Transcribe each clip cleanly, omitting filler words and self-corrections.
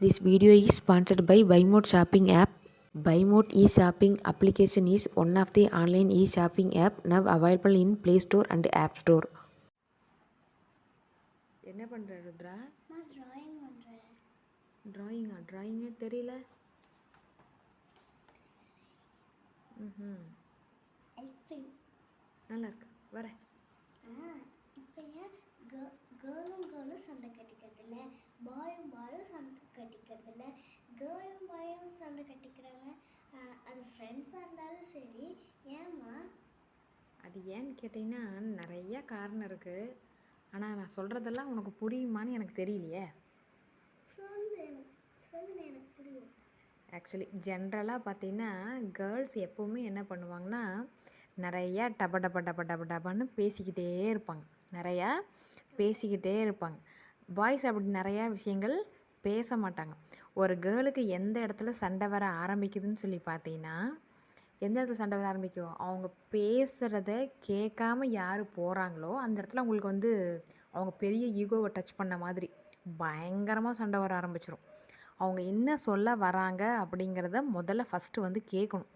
This video is sponsored by BuyMode shopping app. BuyMode e-shopping application is one of the online e-shopping app now available in Play Store and App Store. என்ன பண்ற ருத்ரா? நான் drawing பண்றேன். டிராயிங்கே தெரியல. Ice cream நல்லா இருக்கு. வரேன். இப்போ ஏன் கேர்ளும் சண்டை கட்டிக்கிறதில்ல, பாயும் சண்டை கட்டிக்கிறதில்ல, கேர்ளும் சண்டை கட்டிக்கிறாங்க. அது ஃப்ரெண்ட்ஸாக இருந்தாலும் சரி. ஏம்மா? அது ஏன்னு கேட்டிங்கன்னா நிறைய காரணம் இருக்குது. ஆனால் நான் சொல்கிறதெல்லாம் உனக்கு புரியுமான்னு எனக்கு தெரியலையே. சொல்லுங்க, எனக்கு புரியும். ஆக்சுவலி ஜென்ரலாக பார்த்தீங்கன்னா கேர்ள்ஸ் எப்போவுமே என்ன பண்ணுவாங்கன்னா நிறையா டபன்னு பேசிக்கிட்டே இருப்பாங்க. பாய்ஸ் அப்படி நிறையா விஷயங்கள் பேச மாட்டாங்க. ஒரு கேர்ளுக்கு எந்த இடத்துல சண்டை வர ஆரம்பிக்குதுன்னு சொல்லி பார்த்தீங்கன்னா, எந்த இடத்துல சண்டை வர ஆரம்பிக்கும், அவங்க பேசுகிறத கேட்காம யார் போகிறாங்களோ அந்த இடத்துல அவங்களுக்கு அவங்க பெரிய ஈகோவை டச் பண்ண மாதிரி பயங்கரமாக சண்டை வர ஆரம்பிச்சிடும். அவங்க என்ன சொல்ல வராங்க அப்படிங்கிறத முதல்ல ஃபஸ்ட்டு கேட்கணும்.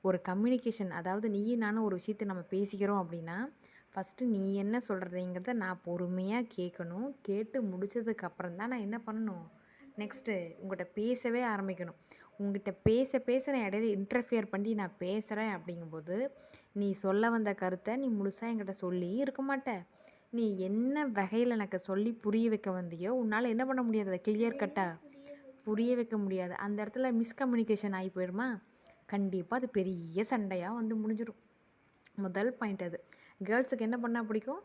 ஒரு கம்யூனிகேஷன், அதாவது நீயும் நானும் ஒரு விஷயத்தை நம்ம பேசிக்கிறோம் அப்படின்னா ஃபஸ்ட்டு நீ என்ன சொல்கிறதுங்கிறத நான் பொறுமையாக கேட்கணும். கேட்டு முடித்ததுக்கப்புறம் தான் நான் என்ன பண்ணணும், நெக்ஸ்ட்டு உங்கள்கிட்ட பேசவே ஆரம்பிக்கணும். உங்கள்கிட்ட பேச நான் இடையில இன்டர்ஃபியர் பண்ணி நான் பேசுகிறேன் அப்படிங்கும்போது நீ சொல்ல வந்த கருத்தை நீ முழுசாக என்கிட்ட சொல்லி இருக்க மாட்ட. நீ என்ன வகையில் எனக்கு சொல்லி புரிய வைக்க வந்தியோ உன்னால் என்ன பண்ண முடியாது, அதை கிளியர் கட்டாக புரிய வைக்க முடியாது. அந்த இடத்துல மிஸ்கம்யூனிகேஷன் ஆகி போயிடுமா, கண்டிப்பாக அது பெரிய சண்டையாக முடிஞ்சிடும். முதல் பாயிண்ட் அது. கேர்ள்ஸுக்கு என்ன பண்ணால் பிடிக்கும்,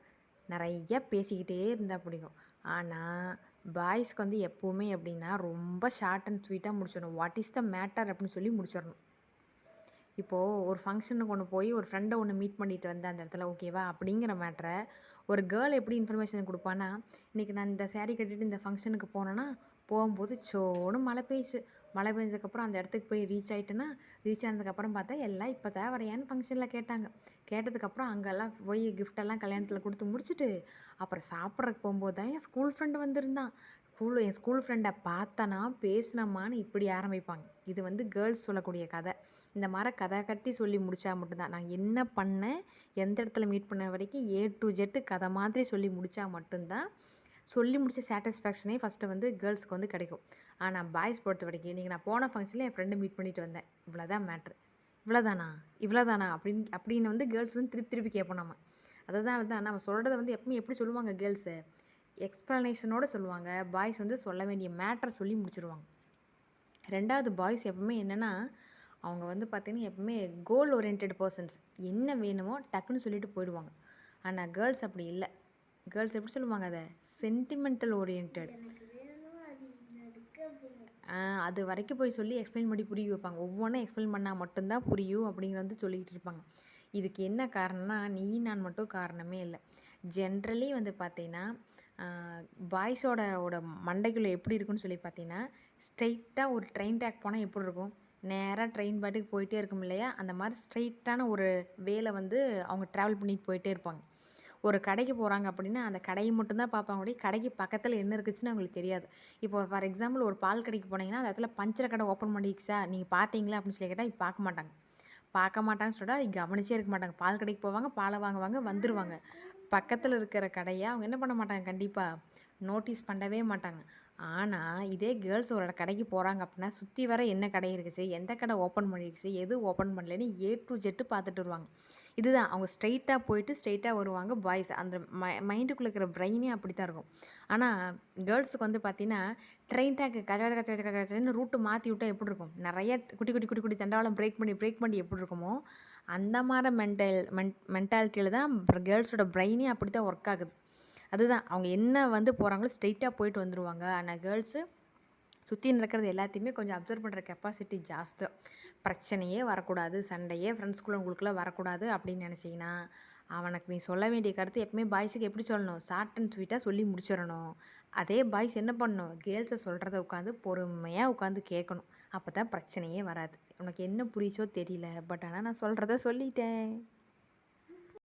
நிறையா பேசிக்கிட்டே இருந்தால் பிடிக்கும். ஆனால் பாய்ஸ்க்கு எப்போவுமே எப்படின்னா ரொம்ப ஷார்ட் அண்ட் ஸ்வீட்டாக முடிச்சிடணும். வாட் இஸ் த மேட்டர் அப்படின்னு சொல்லி முடிச்சிடணும். இப்போது ஒரு ஃபங்க்ஷனுக்கு ஒன்று போய் ஒரு ஃப்ரெண்டை ஒன்று மீட் பண்ணிட்டு வந்தேன் அந்த இடத்துல, ஓகேவா அப்படிங்கிற மேட்டரை ஒரு கேர்ள் எப்படி இன்ஃபர்மேஷன் கொடுப்பான்னா, இன்றைக்கி நான் இந்த சேரீ கட்டிட்டு இந்த ஃபங்க்ஷனுக்கு போனேன்னா போகும்போது சோன்னு மழை பெஞ்சதுக்கப்புறம் அந்த இடத்துக்கு போய் ரீச் ஆனதுக்கப்புறம் பார்த்தா எல்லாம் இப்போ தான் வரையான்னு ஃபங்க்ஷனில் கேட்டதுக்கப்புறம் அங்கெல்லாம் போய் கிஃப்டெல்லாம் கல்யாணத்தில் கொடுத்து முடிச்சுட்டு அப்புறம் சாப்பிட்றதுக்கு போகும்போது தான் என் ஸ்கூல் ஃப்ரெண்டு வந்திருந்தான். என் ஸ்கூல் ஃப்ரெண்டை பார்த்தனா பேசினம்மான்னு இப்படி ஆரம்பிப்பாங்க. இது கேர்ள்ஸ் சொல்லக்கூடிய கதை. இந்த மாதிரி கதை கட்டி சொல்லி முடித்தா மட்டும்தான், நான் என்ன பண்ணேன், எந்த இடத்துல மீட் பண்ண வரைக்கும் A to Z கதை மாதிரி சொல்லி முடித்தா மட்டும்தான் சொல்லி முடிச்ச சாட்டிஸ்ஃபேக்ஷனே ஃபஸ்ட்டு கேர்ள்ஸுக்கு கிடைக்கும். ஆனால் பாய்ஸ் பொறுத்த வரைக்கும் இன்றைக்கி நான் போன ஃபங்க்ஷனில் என் ஃப்ரெண்டை மீட் பண்ணிட்டு வந்தேன், இவ்வளோதான் மேட்ரு, இவ்வளோதானா அப்படின்னு கேர்ள்ஸ் திருப்பி கேட்போம் நம்ம. அதுதான் நம்ம சொல்கிறத எப்பவுமே எப்படி சொல்லுவாங்க கேர்ள்ஸு, எக்ஸ்ப்ளனேஷனோடு சொல்லுவாங்க. பாய்ஸ் சொல்ல வேண்டிய மேட்ரை சொல்லி முடிச்சிருவாங்க. ரெண்டாவது, பாய்ஸ் எப்பவுமே என்னென்னா அவங்க பார்த்திங்கன்னா எப்பவுமே கோல் ஓரியன்ட் பர்சன்ஸ். என்ன வேணுமோ டக்குன்னு சொல்லிட்டு போயிடுவாங்க. ஆனால் கேர்ள்ஸ் அப்படி இல்லை. கேர்ள்ஸ் எப்படி சொல்லுவாங்க, அதை சென்டிமெண்டல் ஓரியன்ட். அது வரைக்கும் போய் சொல்லி எக்ஸ்பிளைன் பண்ணி புரிய வைப்பாங்க. ஒவ்வொன்றும் எக்ஸ்பிளைன் பண்ணால் மட்டும்தான் புரியும் அப்படிங்கிறது சொல்லிகிட்டு இருப்பாங்க. இதுக்கு என்ன காரணம்னா நீ நான் மட்டும் காரணமே இல்லை. ஜென்ரலி பார்த்தீங்கன்னா பாய்ஸோட மண்டைக்குள்ளே எப்படி இருக்குன்னு சொல்லி பார்த்தீங்கன்னா, ஸ்ட்ரெயிட்டாக ஒரு ட்ரெயின் ட்ராக் போனால் எப்படி இருக்கும், நேராக ட்ரெயின் பாட்டுக்கு போயிட்டே இருக்கும் இல்லையா, அந்த மாதிரி ஸ்ட்ரெயிட்டான ஒரு வேலை அவங்க ட்ராவல் பண்ணிட்டு போயிட்டே இருப்பாங்க. ஒரு கடைக்கு போகிறாங்க அப்படின்னா அந்த கடையை மட்டும்தான் பார்ப்பாங்க. அப்படியே கடைக்கு பக்கத்தில் என்ன இருக்குதுன்னு அவங்களுக்கு தெரியாது. இப்போ ஃபார் எக்ஸாம்பிள் ஒரு பால் கடைக்கு போனீங்கன்னா அந்த இடத்துல பஞ்சர் கடை ஓப்பன் பண்ணிடுச்சா நீங்கள் பார்த்தீங்களா அப்படின்னு சொல்லி கேட்டால் பார்க்க மாட்டாங்கன்னு சொல்லிட்டு அவங்க கவனிச்சே இருக்க மாட்டாங்க. பால் கடைக்கு போவாங்க, பாலை வாங்குவாங்க, வந்துடுவாங்க. பக்கத்தில் இருக்கிற கடையை அவங்க என்ன பண்ண மாட்டாங்க, கண்டிப்பாக நோட்டீஸ் பண்ணவே மாட்டாங்க. ஆனால் இதே கேர்ள்ஸ் ஒரு கடைக்கு போகிறாங்க அப்படின்னா சுற்றி வர என்ன கடை இருக்குச்சு, எந்த கடை ஓப்பன் பண்ணிடுச்சு, எது ஓப்பன் பண்ணலன்னு A to Z பார்த்துட்டு வருவாங்க. இதுதான் அவங்க ஸ்ட்ரெயிட்டாக போயிட்டு ஸ்ட்ரெயிட்டாக வருவாங்க. பாய்ஸ் அந்த மைண்டுக்குள்ளே இருக்கிற பிரெயினே அப்படி தான் இருக்கும். ஆனால் கேர்ள்ஸுக்கு பார்த்தீங்கன்னா ட்ரெயின் ட்ராக்கு கச்சன்னு ரூட்டு மாற்றி விட்டால் எப்படி இருக்கும், நிறைய குட்டி தண்டவாளம் பிரேக் பண்ணி எப்படி இருக்குமோ அந்த மாதிரி மென்டாலிட்டியில் தான் கேர்ள்ஸோட பிரெயினே அப்படி தான் ஒர்க் ஆகுது. அதுதான் அவங்க என்ன போகிறாங்களோ ஸ்ட்ரெயிட்டாக போயிட்டு வந்துடுவாங்க. ஆனால் கேர்ள்ஸு சுற்றி நடக்கிறது எல்லாத்தையுமே கொஞ்சம் அப்சர்வ் பண்ணுற கெப்பாசிட்டி ஜாஸ்தி. பிரச்சனையே வரக்கூடாது, சண்டையே ஃப்ரெண்ட்ஸ்குள்ளே உங்களுக்குள்ளே வரக்கூடாது அப்படின்னு நினச்சிங்கன்னா அவனுக்கு நீ சொல்ல வேண்டிய கருத்து எப்பவுமே பாய்ஸுக்கு எப்படி சொல்லணும், ஷார்ட் அண்ட் ஸ்வீட்டாக சொல்லி முடிச்சிடணும். அதே பாய்ஸ் என்ன பண்ணணும், கேர்ள்ஸை சொல்கிறத பொறுமையாக கேட்கணும். அப்போ தான் பிரச்சனையே வராது. உனக்கு என்ன புரிச்சோ தெரியல, பட் ஆனால் நான் சொல்கிறத சொல்லிட்டேன்.